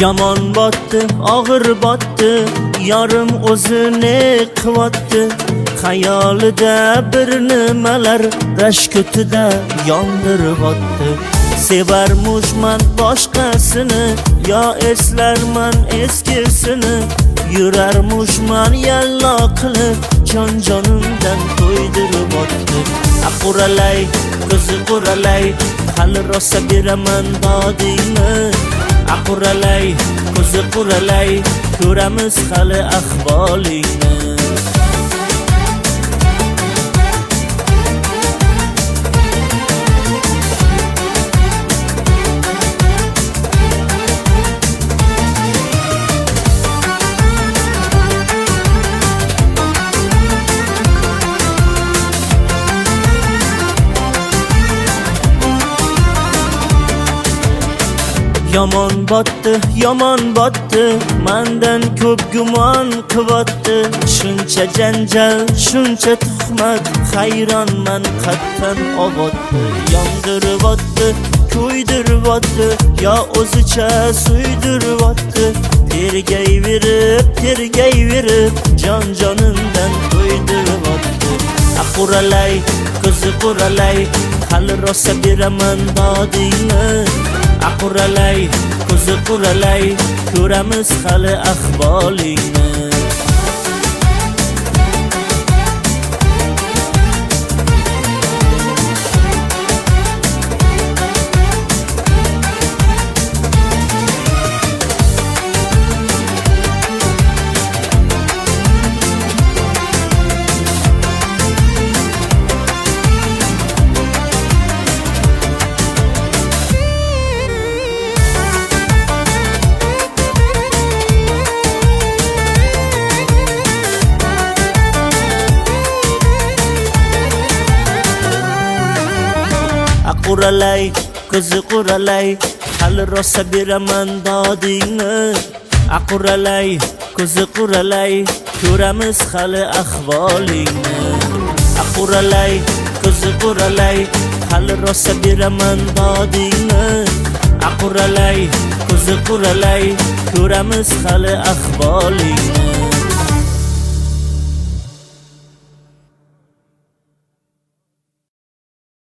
Yomon botdi, og'ir botdi, yorim o'zini quvotdi. Xayolida bir nimalar rashkutida yondiribotdi. Sevarmuşman boshqasini, yo eslarman eskisini. Yurarmuşman yallo qilib, jon-jonimdan to'ydiribotdi. Quralay, ko'zi quralay, hali rosa beraman dodingni. Quralay, ko'zi quralay, ko'ramiz hali ahvolingni. Yomon botdi, mendan ko'p gumon qilibdi. Shuncha janjal, shuncha tuhmat, hayronman qattan oboddi. Yondiribotdi, ko'ydiribotdi, yo o'zicha suydiribotdi. Tergayverib, jon-jonimdan to'ydiribotdi. Quralay, ko'zi quralay, hali rosa beraman dodingni. Quralay, ko'zi quralay, ko'ramiz hali ahvolingni. Quralay, ko'zi quralay, hali rosa beraman dodingni. Quralay, ko'zi quralay, ko'ramiz hali ahvolingni. Quralay, ko'zi quralay, hali rosa beraman dodingni. Quralay, ko'zi quralay, ko'ramiz hali ahvolingni.